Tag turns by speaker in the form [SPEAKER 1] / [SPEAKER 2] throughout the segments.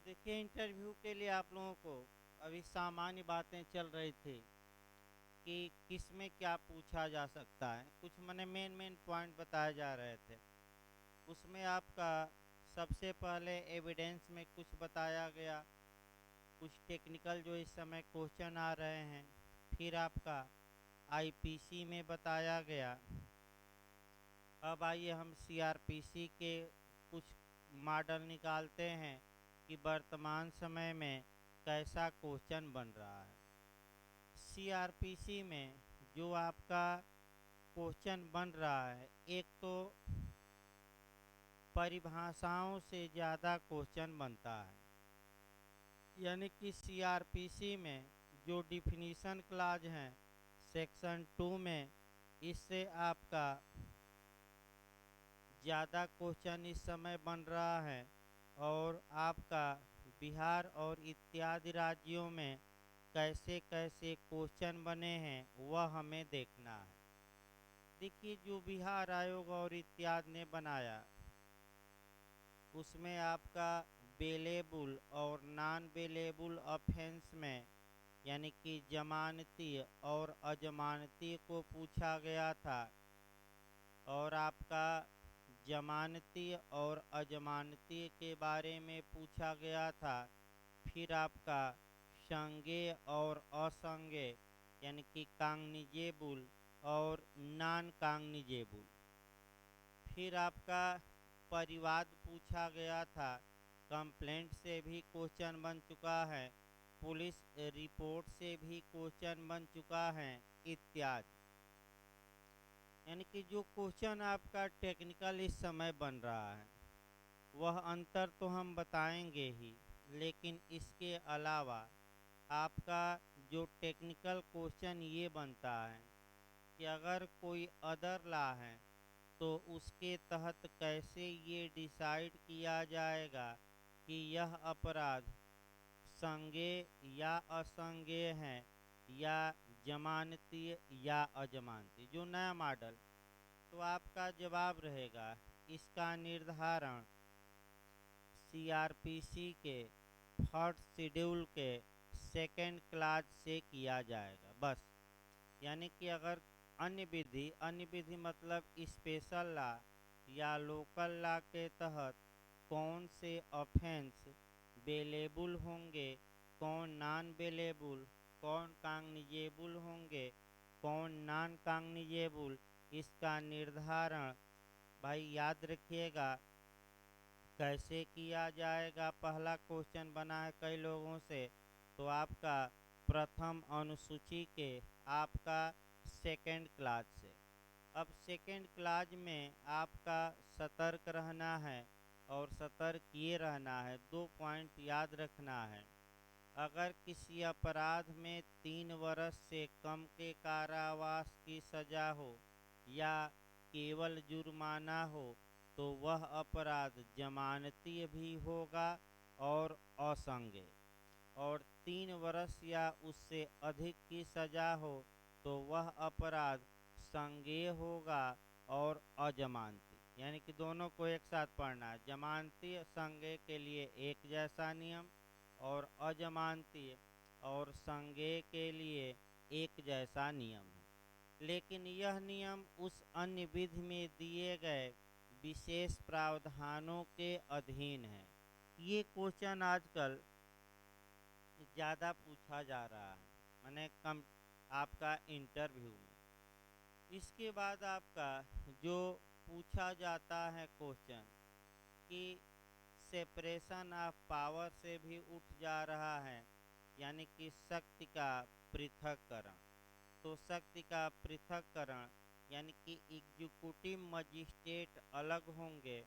[SPEAKER 1] देखिए इंटरव्यू के लिए आप लोगों को अभी सामान्य बातें चल रही थी कि किस में क्या पूछा जा सकता है। कुछ मैंने मेन मेन पॉइंट बताए जा रहे थे। उसमें आपका सबसे पहले एविडेंस में कुछ बताया गया, कुछ टेक्निकल जो इस समय क्वेश्चन आ रहे हैं। फिर आपका आईपीसी में बताया गया। अब आइए हम सीआरपीसी के कुछ मॉडल निकालते हैं कि वर्तमान समय में कैसा क्वेश्चन बन रहा है। सीआरपीसी में जो आपका क्वेश्चन बन रहा है, एक तो परिभाषाओं से ज़्यादा क्वेश्चन बनता है। यानी कि सीआरपीसी में जो डिफिनीशन क्लाज हैं सेक्शन 2 में, इससे आपका ज़्यादा क्वेश्चन इस समय बन रहा है। और आपका बिहार और इत्यादि राज्यों में कैसे कैसे क्वेश्चन बने हैं वह हमें देखना है। देखिए जो बिहार आयोग और इत्यादि ने बनाया, उसमें आपका बेलेबुल और नॉन बेलेबुल ऑफेंस में यानी कि जमानती और अजमानती को पूछा गया था। और आपका जमानती और अजमानती के बारे में पूछा गया था। फिर आपका संज्ञेय और असंज्ञेय यानी कि कांगनिजेबुल और नॉन कांगनिजेबुल। फिर आपका परिवाद पूछा गया था। कंप्लेंट से भी क्वेश्चन बन चुका है, पुलिस रिपोर्ट से भी क्वेश्चन बन चुका है इत्यादि। यानी कि जो क्वेश्चन आपका टेक्निकल इस समय बन रहा है वह अंतर तो हम बताएंगे ही, लेकिन इसके अलावा आपका जो टेक्निकल क्वेश्चन ये बनता है कि अगर कोई अदर लॉ है तो उसके तहत कैसे ये डिसाइड किया जाएगा कि यह अपराध संज्ञेय या असंज्ञेय है या जमानती या अजमानती। जो नया मॉडल, तो आपका जवाब रहेगा इसका निर्धारण सीआरपीसी के थर्ड शेड्यूल के सेकेंड क्लास से किया जाएगा बस। यानी कि अगर अन्य विधि मतलब स्पेशल लॉ या लोकल लॉ के तहत कौन से ऑफेंस बेलेबुल होंगे, कौन नॉन बेलेबुल, कौन कांगनिजेबुल होंगे, कौन नॉन कांगनिजेबुल, इसका निर्धारण भाई याद रखिएगा कैसे किया जाएगा। पहला क्वेश्चन बना है कई लोगों से, तो आपका प्रथम अनुसूची के आपका सेकंड क्लास से। अब सेकंड क्लास में आपका सतर्क रहना है और सतर्क ये रहना है, 2 पॉइंट याद रखना है। अगर किसी अपराध में 3 वर्ष से कम के कारावास की सजा हो या केवल जुर्माना हो तो वह अपराध जमानती भी होगा और असंज्ञेय। और 3 वर्ष या उससे अधिक की सजा हो तो वह अपराध संज्ञेय होगा और अजमानती। यानी कि दोनों को एक साथ पढ़ना है। जमानती संज्ञेय के लिए एक जैसा नियम और अजमानती और संज्ञेय के लिए एक जैसा नियम है। लेकिन यह नियम उस अन्य विधि में दिए गए विशेष प्रावधानों के अधीन है। ये क्वेश्चन आजकल ज़्यादा पूछा जा रहा है, माने कम आपका इंटरव्यू में। इसके बाद आपका जो पूछा जाता है क्वेश्चन कि सेपरेशन ऑफ पावर से भी उठ जा रहा है, यानी कि शक्ति का पृथक्करण। तो शक्ति का पृथक्करण यानी कि एग्जीक्यूटिव मजिस्ट्रेट अलग होंगे,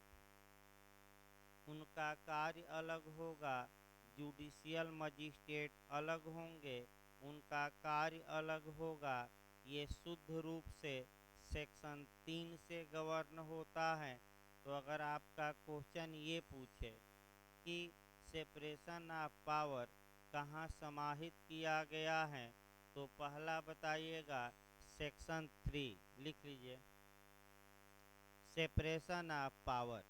[SPEAKER 1] उनका कार्य अलग होगा। जुडिशियल मजिस्ट्रेट अलग होंगे, उनका कार्य अलग होगा। ये शुद्ध रूप से सेक्शन 3 से गवर्न होता है। तो अगर आपका क्वेश्चन ये पूछे कि सेपरेशन ऑफ पावर कहाँ समाहित किया गया है, तो पहला बताइएगा सेक्शन 3 लिख लीजिए, सेपरेशन ऑफ पावर।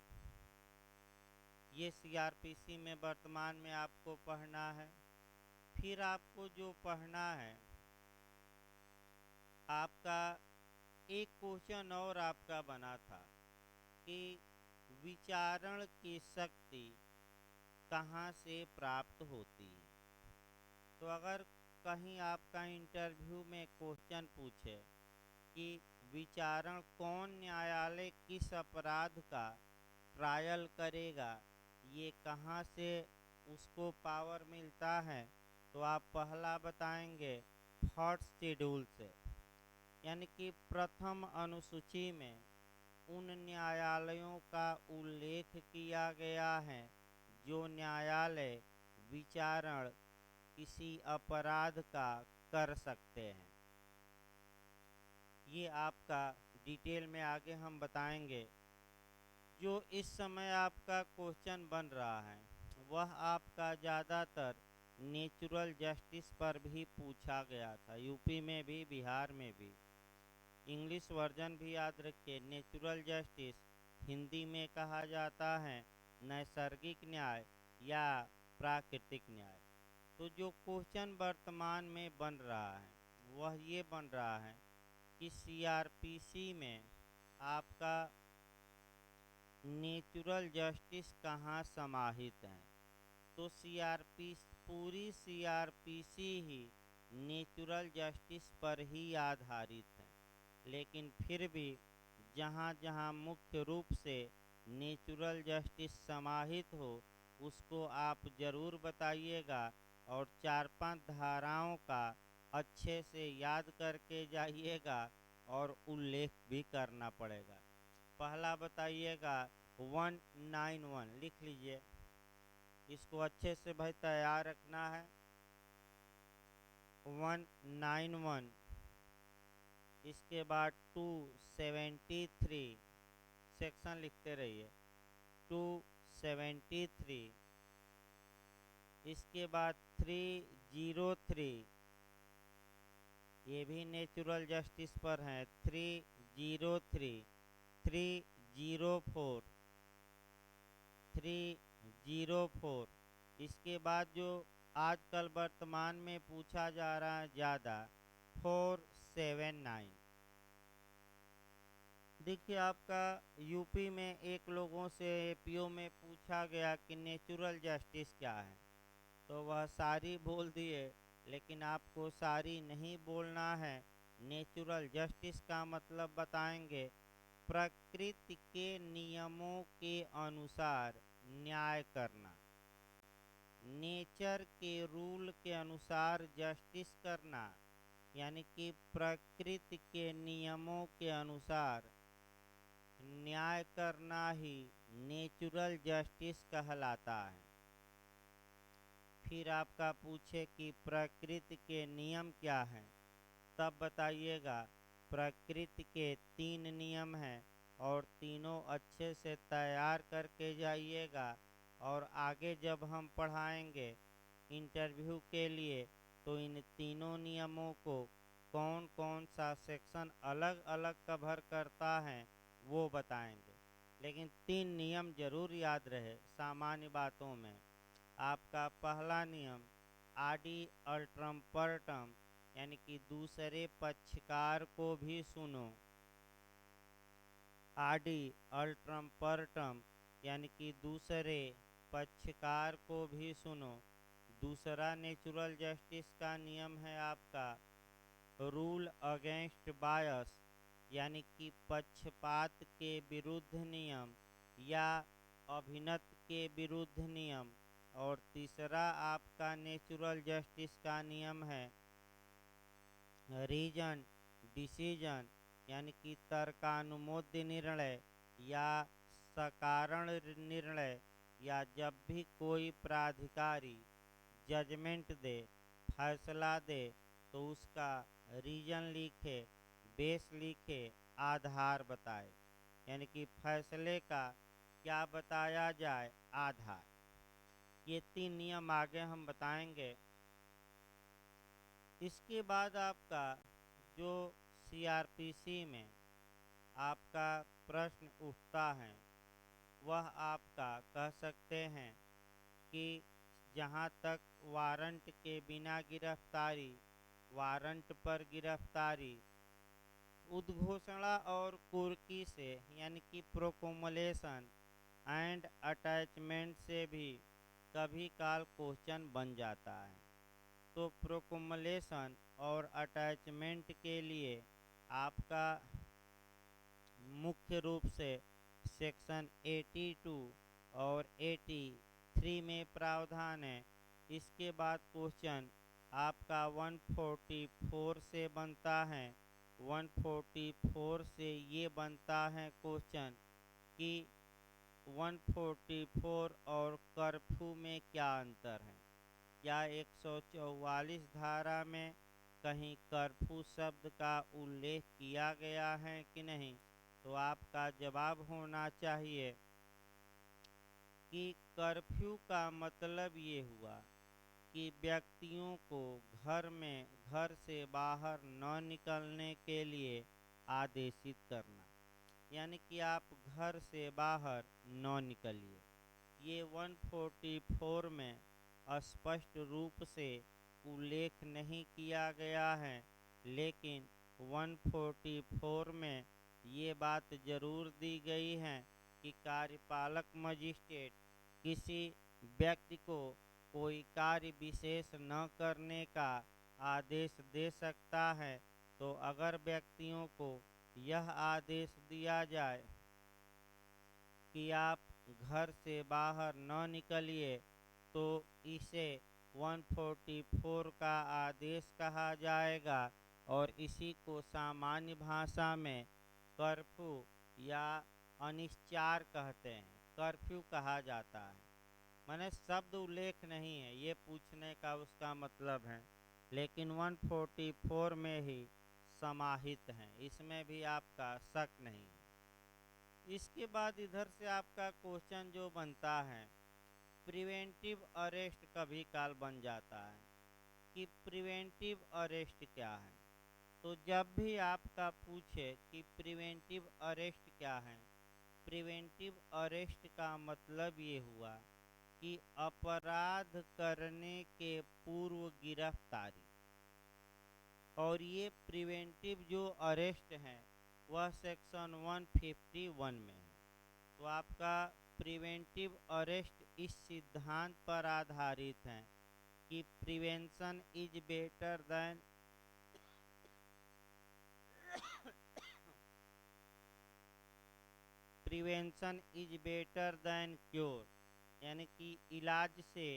[SPEAKER 1] ये सीआरपीसी में वर्तमान में आपको पढ़ना है। फिर आपको जो पढ़ना है, आपका एक क्वेश्चन और आपका बना था कि विचारण की शक्ति कहाँ से प्राप्त होती है। तो अगर कहीं आपका इंटरव्यू में क्वेश्चन पूछे कि विचारण कौन न्यायालय किस अपराध का ट्रायल करेगा, ये कहाँ से उसको पावर मिलता है, तो आप पहला बताएंगे फर्स्ट शेड्यूल से, यानी कि प्रथम अनुसूची में उन न्यायालयों का उल्लेख किया गया है जो न्यायालय विचारण किसी अपराध का कर सकते हैं। ये आपका डिटेल में आगे हम बताएंगे। जो इस समय आपका क्वेश्चन बन रहा है वह आपका ज़्यादातर नेचुरल जस्टिस पर भी पूछा गया था, यूपी में भी बिहार में भी। इंग्लिश वर्जन भी याद रखिए, नेचुरल जस्टिस हिंदी में कहा जाता है नैसर्गिक न्याय या प्राकृतिक न्याय। तो जो क्वेश्चन वर्तमान में बन रहा है वह ये बन रहा है कि सीआरपीसी में आपका नेचुरल जस्टिस कहाँ समाहित है। तो पूरी सीआरपीसी ही नेचुरल जस्टिस पर ही आधारित है, लेकिन फिर भी जहाँ जहाँ मुख्य रूप से नेचुरल जस्टिस समाहित हो उसको आप ज़रूर बताइएगा और 4-5 धाराओं का अच्छे से याद करके जाइएगा और उल्लेख भी करना पड़ेगा। पहला बताइएगा 191, लिख लीजिए, इसको अच्छे से भाई तैयार रखना है। 191, इसके बाद 273, सेक्शन लिखते रहिए, 273, इसके बाद 303, ये भी नेचुरल जस्टिस पर है, 303, 304, 304, इसके बाद जो आजकल वर्तमान में पूछा जा रहा है ज़्यादा, 479। देखिए आपका यूपी में एक लोगों से एपीओ में पूछा गया कि नेचुरल जस्टिस क्या है, तो वह सारी बोल दिए, लेकिन आपको सारी नहीं बोलना है। नेचुरल जस्टिस का मतलब बताएंगे प्रकृति के नियमों के अनुसार न्याय करना, नेचर के रूल के अनुसार जस्टिस करना, यानी कि प्रकृति के नियमों के अनुसार न्याय करना ही नेचुरल जस्टिस कहलाता है। फिर आपका पूछे कि प्रकृति के नियम क्या हैं, तब बताइएगा प्रकृति के 3 नियम हैं और तीनों अच्छे से तैयार करके जाइएगा। और आगे जब हम पढ़ाएंगे इंटरव्यू के लिए तो इन तीनों नियमों को कौन कौन सा सेक्शन अलग अलग कवर करता है वो बताएंगे, लेकिन 3 नियम जरूर याद रहे सामान्य बातों में। आपका पहला नियम आडि अल्ट्रम पर्टम, यानी कि दूसरे पक्षकार को भी सुनो, आडि अल्ट्रम पर्टम, यानी कि दूसरे पक्षकार को भी सुनो। दूसरा नेचुरल जस्टिस का नियम है आपका रूल अगेंस्ट बायस, यानी कि पक्षपात के विरुद्ध नियम या अभिनत के विरुद्ध नियम। और तीसरा आपका नेचुरल जस्टिस का नियम है रीजन डिसीजन, यानी कि तर्कानुमोद्य निर्णय या सकारण निर्णय, या जब भी कोई प्राधिकारी जजमेंट दे, फैसला दे, तो उसका रीजन लिखे, बेस लिखे, आधार बताए, यानी कि फैसले का क्या बताया जाए, आधार। ये 3 नियम आगे हम बताएंगे। इसके बाद आपका जो सीआरपीसी में आपका प्रश्न उठता है वह आपका कह सकते हैं कि जहाँ तक वारंट के बिना गिरफ्तारी, वारंट पर गिरफ्तारी, उद्घोषणा और कुर्की से यानी कि प्रोकुमुलेशन एंड अटैचमेंट से भी कभी काल क्वेश्चन बन जाता है। तो प्रोकुमुलेशन और अटैचमेंट के लिए आपका मुख्य रूप से सेक्शन 82 और 83 में प्रावधान है। इसके बाद क्वेश्चन आपका 144 से बनता है। 144 से ये बनता है क्वेश्चन कि 144 और कर्फ्यू में क्या अंतर है। क्या 144 धारा में कहीं कर्फ्यू शब्द का उल्लेख किया गया है कि नहीं। तो आपका जवाब होना चाहिए कि कर्फ्यू का मतलब ये हुआ कि व्यक्तियों को घर से बाहर न निकलने के लिए आदेशित करना, यानी कि आप घर से बाहर न निकलिए। ये 144 में स्पष्ट रूप से उल्लेख नहीं किया गया है, लेकिन 144 में ये बात जरूर दी गई है कि कार्यपालक मजिस्ट्रेट किसी व्यक्ति को कोई कार्य विशेष न करने का आदेश दे सकता है। तो अगर व्यक्तियों को यह आदेश दिया जाए कि आप घर से बाहर न निकलिए, तो इसे 144 का आदेश कहा जाएगा और इसी को सामान्य भाषा में कर्फ्यू या अनिश्चार कहते हैं। कर्फ्यू कहा जाता है, माने शब्द उल्लेख नहीं है, ये पूछने का उसका मतलब है, लेकिन 144 में ही समाहित है, इसमें भी आपका शक नहीं है। इसके बाद इधर से आपका क्वेश्चन जो बनता है, प्रिवेंटिव अरेस्ट कभी काल बन जाता है कि प्रिवेंटिव अरेस्ट क्या है। तो जब भी आपका पूछे कि प्रिवेंटिव अरेस्ट क्या है, प्रिवेंटिव अरेस्ट का मतलब ये हुआ कि अपराध करने के पूर्व गिरफ्तारी। और ये प्रिवेंटिव जो अरेस्ट है वह सेक्शन 151 में है। तो आपका प्रिवेंटिव अरेस्ट इस सिद्धांत पर आधारित है कि prevention is better than prevention is better than cure, यानी कि इलाज से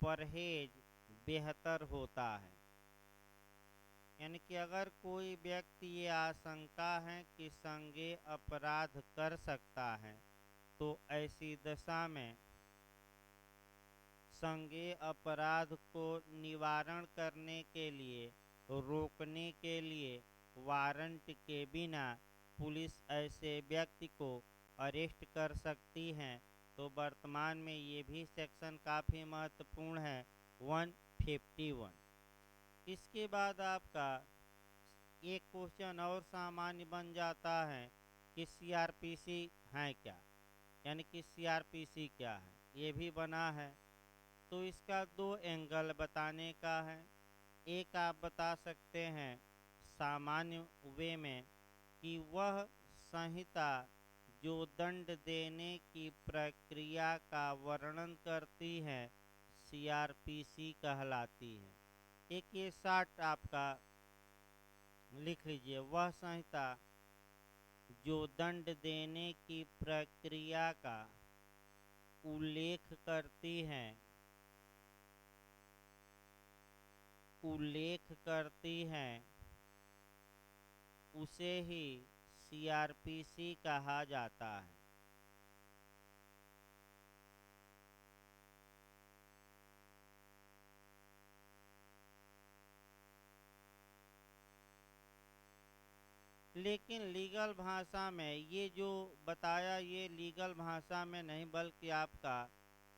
[SPEAKER 1] परहेज बेहतर होता है। यानी कि अगर कोई व्यक्ति ये आशंका है कि संज्ञेय अपराध कर सकता है, तो ऐसी दशा में संज्ञेय अपराध को निवारण करने के लिए, रोकने के लिए वारंट के बिना पुलिस ऐसे व्यक्ति को अरेस्ट कर सकती है। तो वर्तमान में ये भी सेक्शन काफ़ी महत्वपूर्ण है, 151। इसके बाद आपका एक क्वेश्चन और सामान्य बन जाता है कि सीआरपीसी है क्या, यानी कि सीआरपीसी क्या है, ये भी बना है। तो इसका दो एंगल बताने का है। एक आप बता सकते हैं सामान्य वे में कि वह संहिता जो दंड देने की प्रक्रिया का वर्णन करती है सीआरपीसी कहलाती है। एक ये शार्ट आपका लिख लीजिए, वह संहिता जो दंड देने की प्रक्रिया का उल्लेख करती है उसे ही सीआरपीसी कहा जाता है। लेकिन लीगल भाषा में ये जो बताया, ये लीगल भाषा में नहीं बल्कि आपका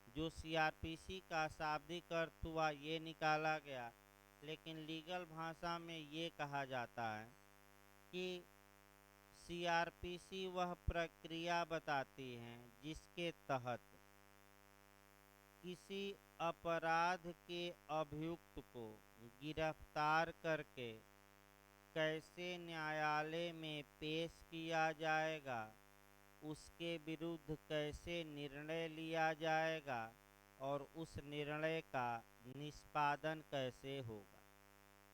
[SPEAKER 1] जो सीआरपीसी का शाब्दिक अर्थ हुआ ये निकाला गया। लेकिन लीगल भाषा में ये कहा जाता है कि सीआरपीसी वह प्रक्रिया बताती है जिसके तहत किसी अपराध के अभियुक्त को गिरफ्तार करके कैसे न्यायालय में पेश किया जाएगा, उसके विरुद्ध कैसे निर्णय लिया जाएगा और उस निर्णय का निष्पादन कैसे होगा।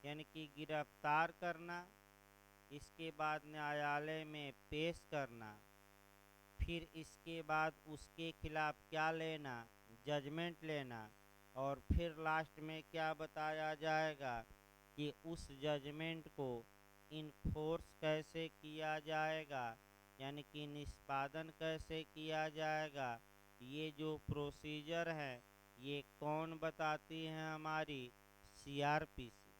[SPEAKER 1] यानी कि गिरफ्तार करना, इसके बाद न्यायालय में पेश करना, फिर इसके बाद उसके खिलाफ क्या लेना, जजमेंट लेना, और फिर लास्ट में क्या बताया जाएगा कि उस जजमेंट को इन्फोर्स कैसे किया जाएगा, यानी कि निष्पादन कैसे किया जाएगा। ये जो प्रोसीजर है ये कौन बताती है, हमारी सीआरपीसी।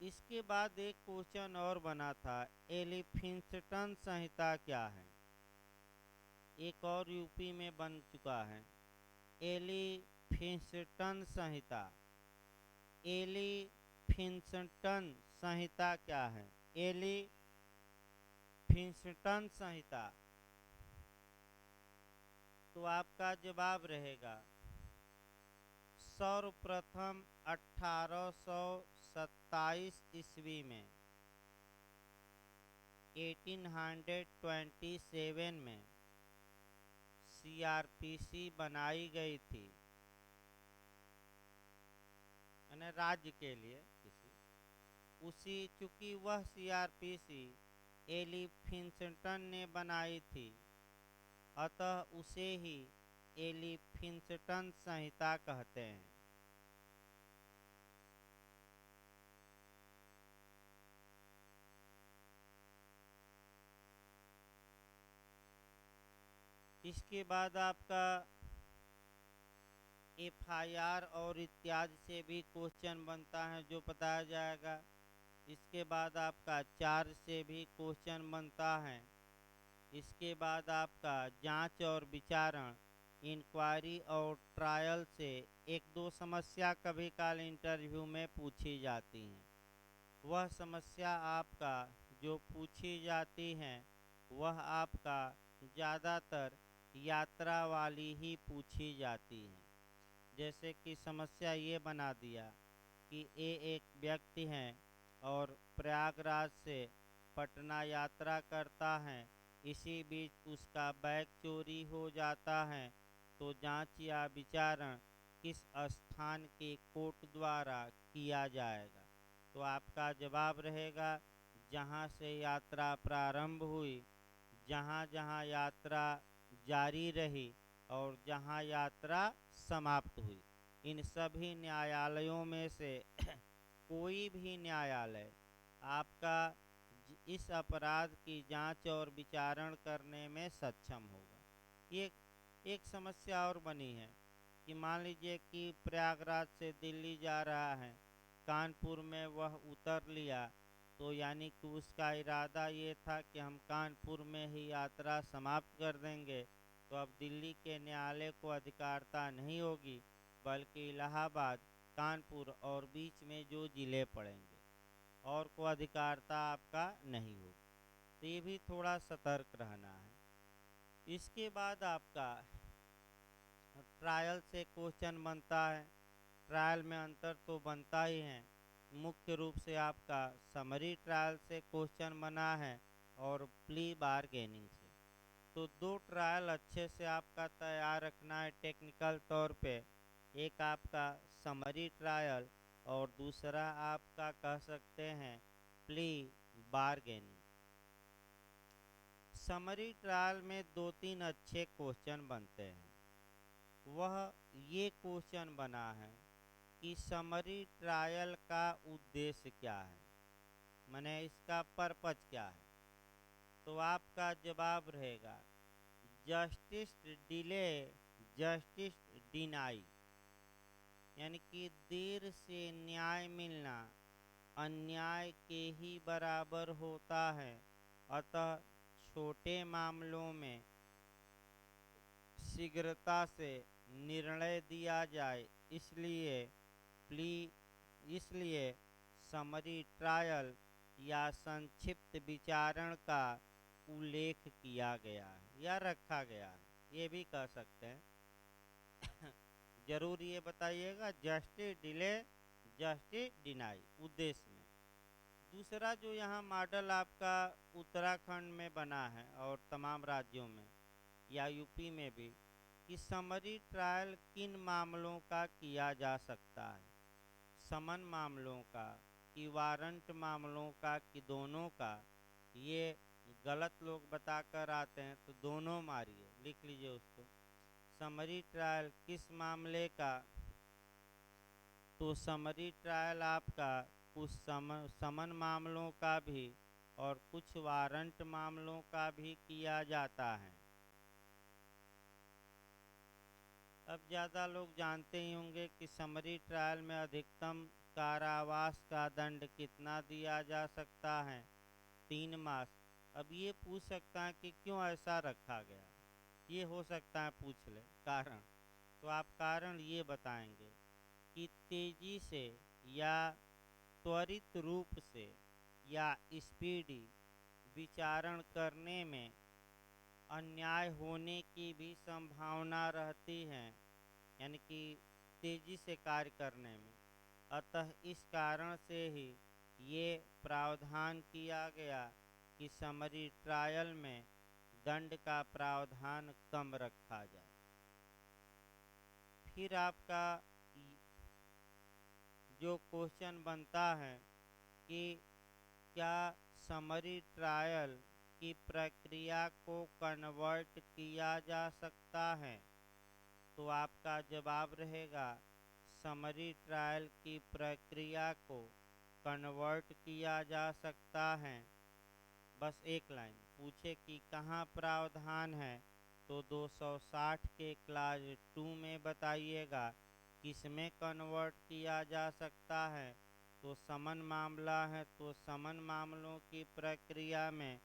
[SPEAKER 1] इसके बाद एक क्वेश्चन और बना था, एलिफिंस्टन संहिता क्या है। एक और यूपी में बन चुका है, एलिफिंस्टन संहिता। एलिफिंस्टन संहिता क्या है, एलिफिंस्टन संहिता। तो आपका जवाब रहेगा सर्वप्रथम 1827 ईस्वी में 1827 में सीआरपीसी बनाई गई थी, यानी राज्य के लिए किसी। उसी चूंकि वह सीआरपीसी एलिफिंस्टन ने बनाई थी, अतः उसे ही एलिफिंस्टन संहिता कहते हैं। इसके बाद आपका एफआईआर और इत्यादि से भी क्वेश्चन बनता है जो बताया जाएगा। इसके बाद आपका चार्ज से भी क्वेश्चन बनता है। इसके बाद आपका जांच और विचारण, इंक्वायरी और ट्रायल से एक दो समस्या कभी काल इंटरव्यू में पूछी जाती हैं। वह समस्या आपका जो पूछी जाती हैं वह आपका ज़्यादातर यात्रा वाली ही पूछी जाती हैं। जैसे कि समस्या ये बना दिया कि एक व्यक्ति हैं और प्रयागराज से पटना यात्रा करता है, इसी बीच उसका बैग चोरी हो जाता है, तो जांच या विचारण किस स्थान के कोर्ट द्वारा किया जाएगा। तो आपका जवाब रहेगा जहां से यात्रा प्रारंभ हुई, जहां जहां यात्रा जारी रही और जहां यात्रा समाप्त हुई, इन सभी न्यायालयों में से कोई भी न्यायालय आपका इस अपराध की जांच और विचारण करने में सक्षम होगा। ये एक समस्या और बनी है कि मान लीजिए कि प्रयागराज से दिल्ली जा रहा है, कानपुर में वह उतर लिया, तो यानी कि उसका इरादा ये था कि हम कानपुर में ही यात्रा समाप्त कर देंगे, तो अब दिल्ली के न्यायालय को अधिकारता नहीं होगी, बल्कि इलाहाबाद, कानपुर और बीच में जो जिले पड़ेंगे और को अधिकारता आपका नहीं होगी। तो ये भी थोड़ा सतर्क रहना है। इसके बाद आपका ट्रायल से क्वेश्चन बनता है। ट्रायल में अंतर तो बनता ही है, मुख्य रूप से आपका समरी ट्रायल से क्वेश्चन बना है और प्ली बारगेनिंग से। तो दो ट्रायल अच्छे से आपका तैयार रखना है टेक्निकल तौर पे। एक आपका समरी ट्रायल और दूसरा आपका कह सकते हैं प्ली बारगेनिंग। समरी ट्रायल में दो तीन अच्छे क्वेश्चन बनते हैं। वह ये क्वेश्चन बना है कि समरी ट्रायल का उद्देश्य क्या है, माने इसका पर्पज क्या है। तो आपका जवाब रहेगा जस्टिस डिले जस्टिस डिनाई, यानी कि देर से न्याय मिलना अन्याय के ही बराबर होता है, अतः छोटे मामलों में शीघ्रता से निर्णय दिया जाए, इसलिए समरी ट्रायल या संक्षिप्त विचारण का उल्लेख किया गया है या रखा गया है, ये भी कह सकते हैं। जरूर ये बताइएगा जस्टिस डिले जस्टिस डिनाई उद्देश्य में। दूसरा जो यहाँ मॉडल आपका उत्तराखंड में बना है और तमाम राज्यों में या यूपी में भी, कि समरी ट्रायल किन मामलों का किया जा सकता है, समन मामलों का कि वारंट मामलों का कि दोनों का। ये गलत लोग बताकर आते हैं, तो दोनों मारिए, लिख लीजिए उसको। समरी ट्रायल किस मामले का, तो समरी ट्रायल आपका कुछ समन मामलों का भी और कुछ वारंट मामलों का भी किया जाता है। अब ज़्यादा लोग जानते ही होंगे कि समरी ट्रायल में अधिकतम कारावास का दंड कितना दिया जा सकता है, 3 मास। अब ये पूछ सकता है कि क्यों ऐसा रखा गया, ये हो सकता है पूछ ले कारण, तो आप कारण ये बताएंगे कि तेजी से या त्वरित रूप से या स्पीडी विचारण करने में अन्याय होने की भी संभावना रहती है, यानी कि तेजी से कार्य करने में। अतः इस कारण से ही ये प्रावधान किया गया कि समरी ट्रायल में दंड का प्रावधान कम रखा जाए। फिर आपका जो क्वेश्चन बनता है कि क्या समरी ट्रायल की प्रक्रिया को कन्वर्ट किया जा सकता है, तो आपका जवाब रहेगा समरी ट्रायल की प्रक्रिया को कन्वर्ट किया जा सकता है। बस एक लाइन पूछे कि कहाँ प्रावधान है, तो 260 के क्लास 2 में बताइएगा किसमें कन्वर्ट किया जा सकता है, तो समन मामला है तो समन मामलों की प्रक्रिया में,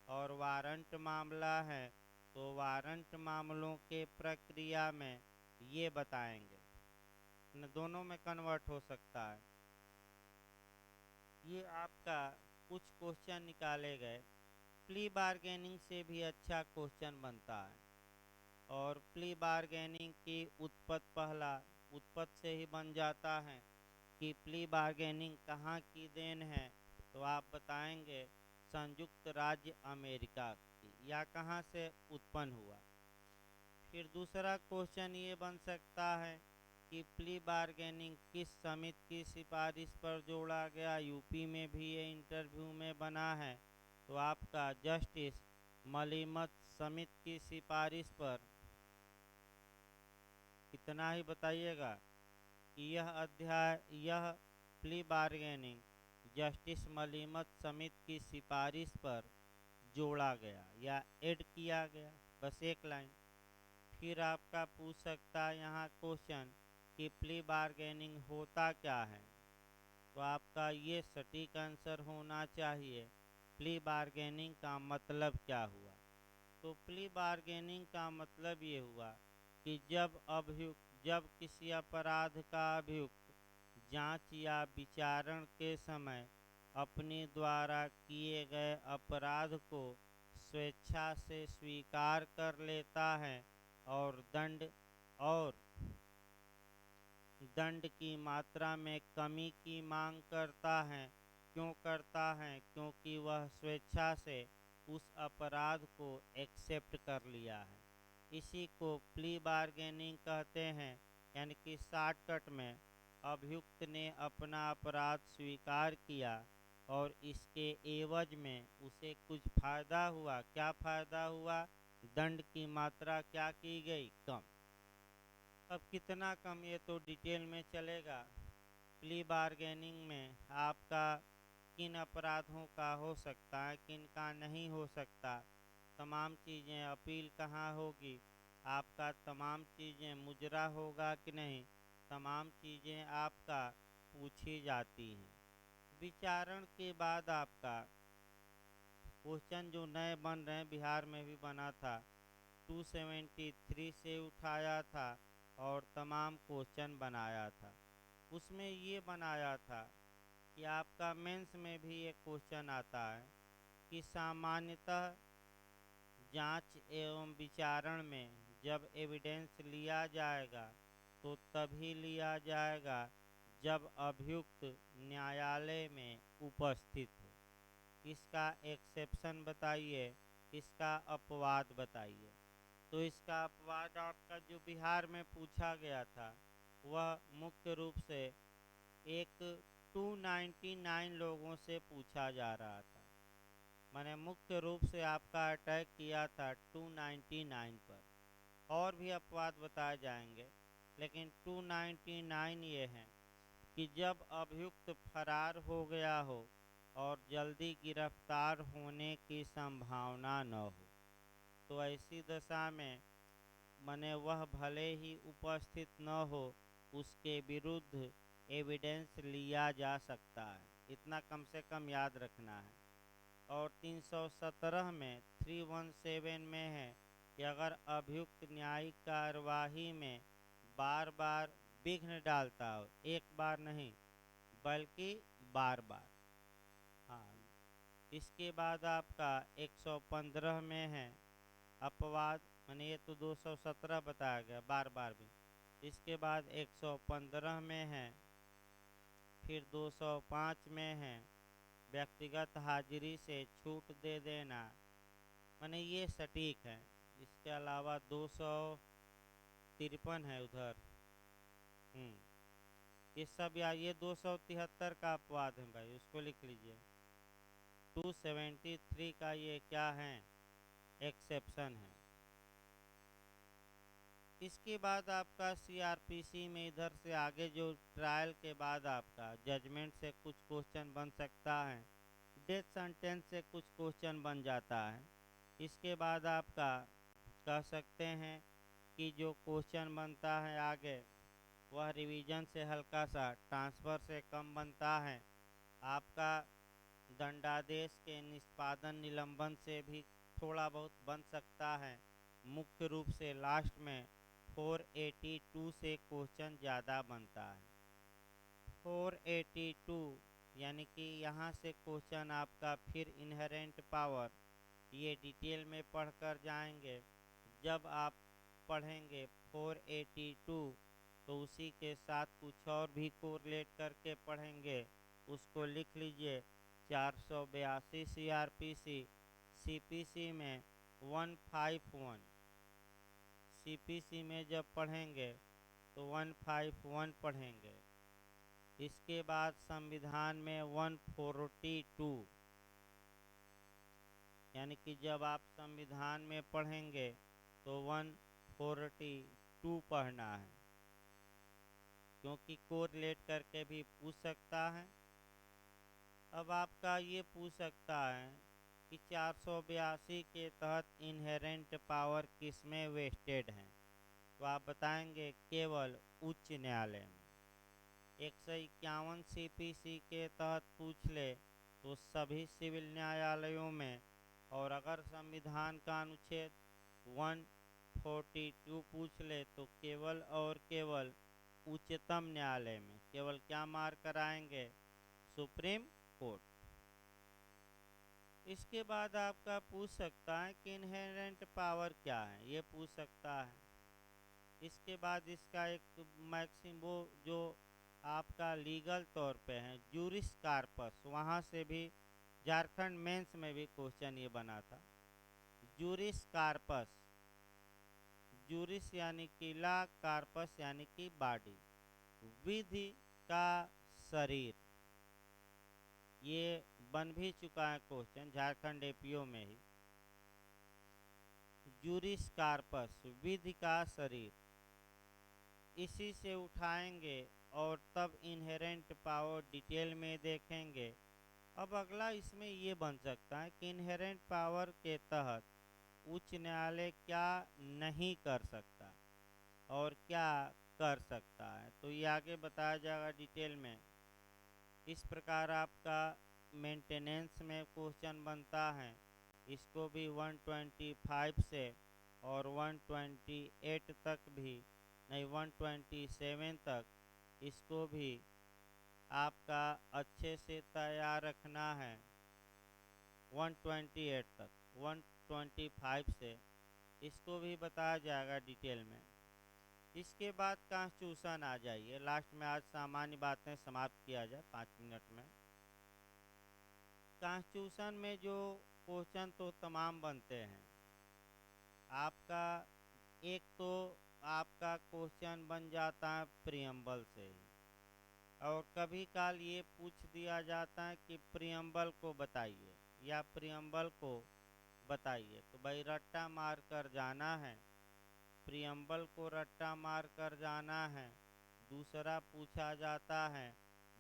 [SPEAKER 1] और वारंट मामला है तो वारंट मामलों के प्रक्रिया में, ये बताएंगे। न दोनों में कन्वर्ट हो सकता है। ये आपका कुछ क्वेश्चन निकाले गए। प्ली बार्गेनिंग से भी अच्छा क्वेश्चन बनता है, और प्ली बार्गेनिंग की पहला उत्पत्ति से ही बन जाता है कि प्ली बार्गेनिंग कहाँ की देन है, तो आप बताएंगे संयुक्त राज्य अमेरिका की, या कहाँ से उत्पन्न हुआ। फिर दूसरा क्वेश्चन ये बन सकता है कि प्ली बार्गेनिंग किस समिति की सिफारिश पर जोड़ा गया, यूपी में भी ये इंटरव्यू में बना है, तो आपका जस्टिस मलिमत समिति की सिफारिश पर। इतना ही बताइएगा कि यह प्ली बार्गेनिंग जस्टिस मलिमत समिति की सिफारिश पर जोड़ा गया या ऐड किया गया, बस एक लाइन। फिर आपका पूछ सकता है यहाँ क्वेश्चन कि प्ली बार्गेनिंग होता क्या है, तो आपका ये सटीक आंसर होना चाहिए प्ली बार्गेनिंग का मतलब क्या हुआ। तो प्ली बार्गेनिंग का मतलब ये हुआ कि जब किसी अपराध का अभियुक्त जांच या विचारण के समय अपने द्वारा किए गए अपराध को स्वेच्छा से स्वीकार कर लेता है और और दंड की मात्रा में कमी की मांग करता है। क्यों करता है? क्योंकि वह स्वेच्छा से उस अपराध को एक्सेप्ट कर लिया है। इसी को प्ली बार्गेनिंग कहते हैं, यानी कि शॉर्टकट में अभियुक्त ने अपना अपराध स्वीकार किया और इसके एवज में उसे कुछ फायदा हुआ। क्या फायदा हुआ? दंड की मात्रा क्या की गई? कम। अब कितना कम ये तो डिटेल में चलेगा। प्ली बार्गेनिंग में आपका किन अपराधों का हो सकता है, किन का नहीं हो सकता, तमाम चीज़ें अपील कहाँ होगी, आपका तमाम चीज़ें मुजरा होगा कि नहीं, तमाम चीज़ें आपका पूछी जाती हैं। विचारण के बाद आपका क्वेश्चन जो नए बन रहे हैं, बिहार में भी बना था, 273 से उठाया था और तमाम क्वेश्चन बनाया था। उसमें ये बनाया था कि आपका मेंस में भी एक क्वेश्चन आता है कि सामान्यतः जांच एवं विचारण में जब एविडेंस लिया जाएगा तो तभी लिया जाएगा जब अभियुक्त न्यायालय में उपस्थित हो। इसका एक्सेप्शन बताइए, इसका अपवाद बताइए। तो इसका अपवाद आपका जो बिहार में पूछा गया था वह मुख्य रूप से एक 299 लोगों से पूछा जा रहा था। मैंने मुख्य रूप से आपका अटैक किया था 299 पर। और भी अपवाद बताए जाएंगे, लेकिन 299 ये हैं कि जब अभियुक्त फरार हो गया हो और जल्दी गिरफ्तार होने की संभावना न हो, तो ऐसी दशा में मने वह भले ही उपस्थित न हो, उसके विरुद्ध एविडेंस लिया जा सकता है। इतना कम से कम याद रखना है। और 317 में 317 में है कि अगर अभियुक्त न्यायिक कार्यवाही में बार बार विघ्न डालता हो, एक बार नहीं बल्कि बार बार। हाँ, इसके बाद आपका 115 में है अपवाद, मैंने ये तो 217 बताया गया बार बार भी। इसके बाद 115 में है, फिर 205 में है व्यक्तिगत हाजिरी से छूट दे देना, मैंने ये सटीक है। इसके अलावा 253 है उधर। ये सब, या ये 273 का अपवाद है भाई, उसको लिख लीजिए। 273 का ये क्या है, एक्सेप्शन है। इसके बाद आपका सीआरपीसी में इधर से आगे जो ट्रायल के बाद आपका जजमेंट से कुछ क्वेश्चन बन सकता है, डेथ सेंटेंस से कुछ क्वेश्चन बन जाता है। इसके बाद आपका कह सकते हैं कि जो क्वेश्चन बनता है आगे वह रिवीजन से हल्का सा, ट्रांसफ़र से कम बनता है। आपका दंडादेश के निष्पादन निलंबन से भी थोड़ा बहुत बन सकता है। मुख्य रूप से लास्ट में 482 से क्वेश्चन ज़्यादा बनता है। 482 यानी कि यहाँ से क्वेश्चन आपका फिर इनहेरेंट पावर, ये डिटेल में पढ़कर जाएंगे। जब आप पढ़ेंगे 482 तो उसी के साथ कुछ और भी कोरिलेट करके पढ़ेंगे, उसको लिख लीजिए। 482 सीआरपीसी, सीपीसी में 151, सीपीसी में जब पढ़ेंगे तो 151 पढ़ेंगे। इसके बाद संविधान में 142, यानी कि जब आप संविधान में पढ़ेंगे तो 142 पढ़ना है, क्योंकि कोरिलेट करके भी पूछ सकता है। अब आपका ये पूछ सकता है कि 482 के तहत इनहेरेंट पावर किसमें वेस्टेड हैं, तो आप बताएंगे केवल उच्च न्यायालय में। 151 सीपीसी के तहत पूछ ले तो सभी सिविल न्यायालयों में, और अगर संविधान का अनुच्छेद 142 पूछ ले तो केवल और केवल उच्चतम न्यायालय में। केवल क्या मार्क कराएंगे, सुप्रीम कोर्ट। इसके बाद आपका पूछ सकता है कि इनहेरेंट पावर क्या है, ये पूछ सकता है। इसके बाद इसका एक मैक्सिम वो जो आपका लीगल तौर पे है जूरिस कार्पस, वहाँ से भी झारखंड मेंस में भी क्वेश्चन ये बना था। जूरिस कार्पस, जूरिस यानी कि ला, कार्पस यानी कि बॉडी, विधि का शरीर, ये बन भी चुका है क्वेश्चन झारखंड एपीओ में ही। जूरिस कार्पस, विधि का शरीर, इसी से उठाएंगे और तब इनहेरेंट पावर डिटेल में देखेंगे। अब अगला इसमें ये बन सकता है कि इनहेरेंट पावर के तहत उच्च न्यायालय क्या नहीं कर सकता और क्या कर सकता है, तो ये आगे बताया जाएगा डिटेल में। इस प्रकार आपका मेंटेनेंस में क्वेश्चन बनता है, इसको भी 125 से और 128 तक भी नहीं, 127 तक इसको भी आपका अच्छे से तैयार रखना है 128 तक, 125 से इसको भी बताया जाएगा डिटेल में। इसके बाद कॉन्स्टिट्यूशन आ जाइए, लास्ट में आज सामान्य बातें समाप्त किया जाए 5 मिनट में। कॉन्स्टिट्यूशन में जो क्वेश्चन तो तमाम बनते हैं आपका, एक तो आपका क्वेश्चन बन जाता है प्रियम्बल से ही, और कभी काल ये पूछ दिया जाता है कि प्रियम्बल को बताइए या प्रियम्बल को बताइए, तो भाई रट्टा मार कर जाना है, प्रियम्बल को रट्टा मार कर जाना है। दूसरा पूछा जाता है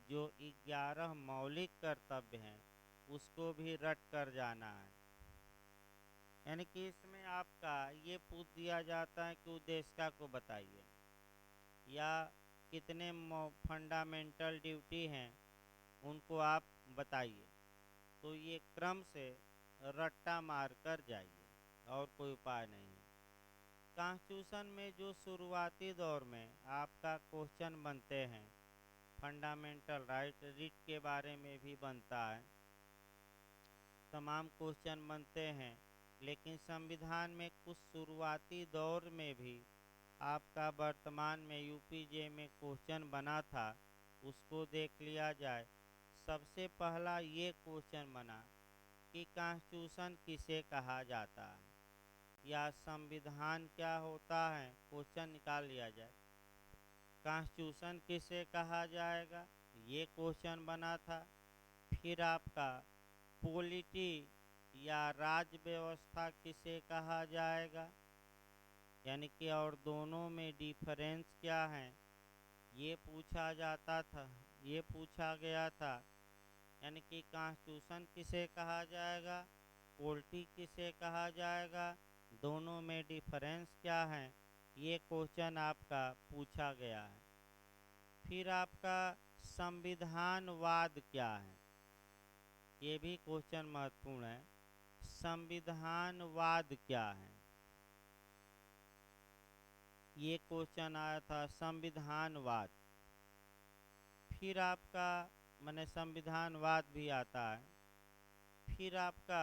[SPEAKER 1] जो 11 मौलिक कर्तव्य हैं उसको भी रट कर जाना है। यानी कि इसमें आपका ये पूछ दिया जाता है कि उद्देशिका को बताइए या कितने फंडामेंटल ड्यूटी हैं उनको आप बताइए, तो ये क्रम से रट्टा मार कर जाइए और कोई उपाय नहीं है। कॉन्स्टिट्यूशन में जो शुरुआती दौर में आपका क्वेश्चन बनते हैं फंडामेंटल राइट रिट के बारे में भी बनता है, तमाम क्वेश्चन बनते हैं, लेकिन संविधान में कुछ शुरुआती दौर में भी आपका वर्तमान में यूपीजे में क्वेश्चन बना था, उसको देख लिया जाए। सबसे पहला ये क्वेश्चन बना कि कॉन्स्टिट्यूशन किसे कहा जाता है या संविधान क्या होता है, क्वेश्चन निकाल लिया जाए। कॉन्स्टिट्यूशन किसे कहा जाएगा ये क्वेश्चन बना था। फिर आपका पॉलिटी या राज्य व्यवस्था किसे कहा जाएगा, यानी कि और दोनों में डिफरेंस क्या है ये पूछा जाता था, ये पूछा गया था। यानी कि कॉन्स्टिट्यूशन किसे कहा जाएगा, पॉलिटी किसे कहा जाएगा, दोनों में डिफरेंस क्या है, ये क्वेश्चन आपका पूछा गया है। फिर आपका संविधानवाद क्या है, ये भी क्वेश्चन महत्वपूर्ण है। संविधानवाद क्या है ये क्वेश्चन आया था, संविधानवाद। फिर आपका माने संविधानवाद भी आता है। फिर आपका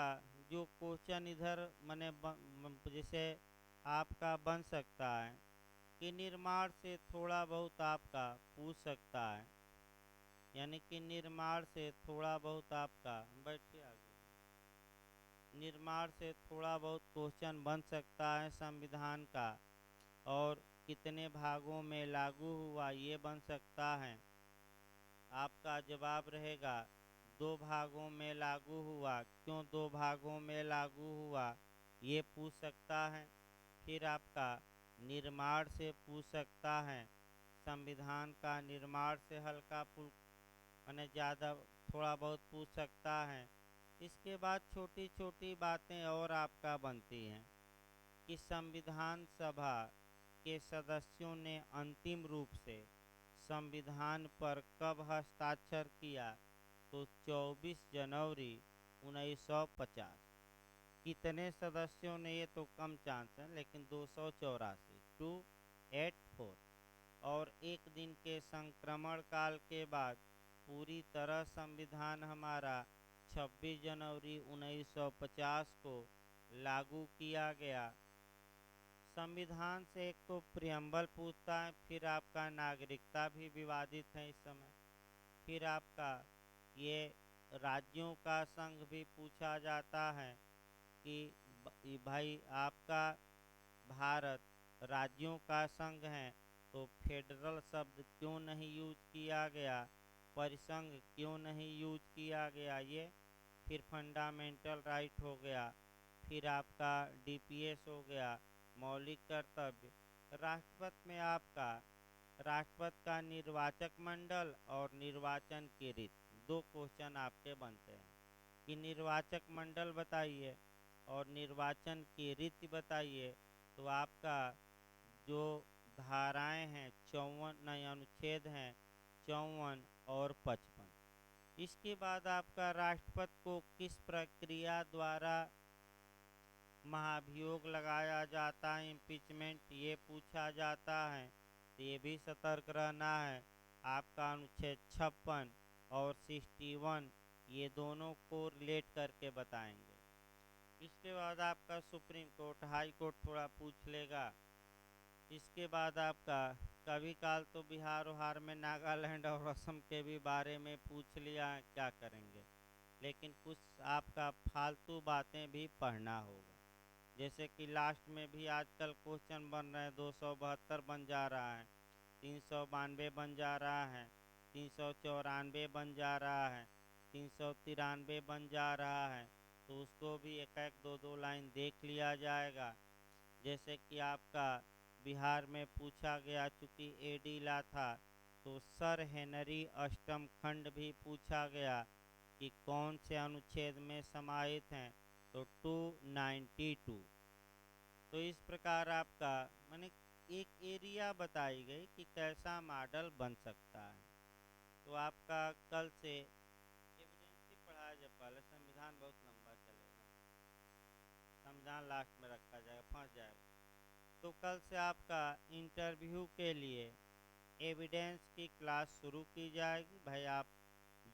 [SPEAKER 1] जो क्वेश्चन इधर माने जैसे आपका बन सकता है कि निर्माण से थोड़ा बहुत आपका पूछ सकता है, यानी कि निर्माण से थोड़ा बहुत आपका बैठिए आगे, निर्माण से थोड़ा बहुत क्वेश्चन बन सकता है संविधान का, और कितने भागों में लागू हुआ ये बन सकता है। आपका जवाब रहेगा 2 भागों में लागू हुआ, क्यों 2 भागों में लागू हुआ ये पूछ सकता है। फिर आपका निर्माण से पूछ सकता है, संविधान का निर्माण से हल्का माने ज़्यादा थोड़ा बहुत पूछ सकता है। इसके बाद छोटी छोटी बातें और आपका बनती हैं कि संविधान सभा के सदस्यों ने अंतिम रूप से संविधान पर कब हस्ताक्षर किया, तो 24 जनवरी 1950। कितने सदस्यों ने, ये तो कम चांस है, लेकिन 284, 284। और एक दिन के संक्रमण काल के बाद पूरी तरह संविधान हमारा 26 जनवरी 1950 को लागू किया गया। संविधान से एक तो प्रियम्बल पूछता है, फिर आपका नागरिकता भी विवादित है इस समय, फिर आपका ये राज्यों का संघ भी पूछा जाता है कि भाई आपका भारत राज्यों का संघ है, तो फेडरल शब्द क्यों नहीं यूज किया गया, परिसंघ क्यों नहीं यूज किया गया ये। फिर फंडामेंटल राइट हो गया, फिर आपका डीपीएस हो गया, मौलिक कर्तव्य। राष्ट्रपति में आपका राष्ट्रपति का निर्वाचक मंडल और निर्वाचन की रीत, 2 क्वेश्चन आपके बनते हैं कि निर्वाचक मंडल बताइए और निर्वाचन की रीति बताइए। तो आपका जो धाराएं हैं 54 नए अनुच्छेद हैं 54 और 55। इसके बाद आपका राष्ट्रपति को किस प्रक्रिया द्वारा महाभियोग लगाया जाता है, इम्पीचमेंट, ये पूछा जाता है, तो ये भी सतर्क रहना है। आपका अनुच्छेद 56 और 61 ये दोनों को रिलेट करके बताएंगे। इसके बाद आपका सुप्रीम कोर्ट, हाई कोर्ट थोड़ा पूछ लेगा। इसके बाद आपका कभी काल तो बिहार उहार में नागालैंड और असम के भी बारे में पूछ लिया, क्या करेंगे। लेकिन कुछ आपका फालतू बातें भी पढ़ना होगा, जैसे कि लास्ट में भी आजकल क्वेश्चन बन रहे हैं, 272 बन जा रहा है, 392 बन जा रहा है, 394 बन जा रहा है, 393 बन जा रहा है। तो उसको भी एक एक दो दो लाइन देख लिया जाएगा। जैसे कि आपका बिहार में पूछा गया, चूँकि एडी ला था, तो सर हेनरी अष्टम खंड भी पूछा गया कि कौन से अनुच्छेद में समाहित हैं, तो 292। तो इस प्रकार आपका माने एक एरिया बताई गई कि कैसा मॉडल बन सकता है। तो आपका कल से एविडेंस ही पढ़ाया जाए, पहले संविधान बहुत लंबा चलेगा, संविधान लास्ट में रखा जाएगा, फंस जाएगा। तो कल से आपका इंटरव्यू के लिए एविडेंस की क्लास शुरू की जाएगी। भाई आप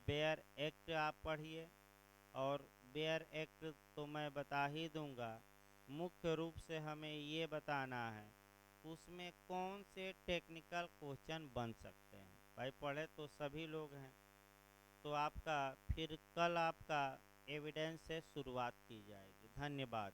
[SPEAKER 1] बेयर एक्ट आप पढ़िए, और बेयर एक्ट तो मैं बता ही दूंगा। मुख्य रूप से हमें ये बताना है उसमें कौन से टेक्निकल क्वेश्चन बन सकते हैं। भाई पढ़े तो सभी लोग हैं। तो आपका फिर कल आपका एविडेंस से शुरुआत की जाएगी। धन्यवाद।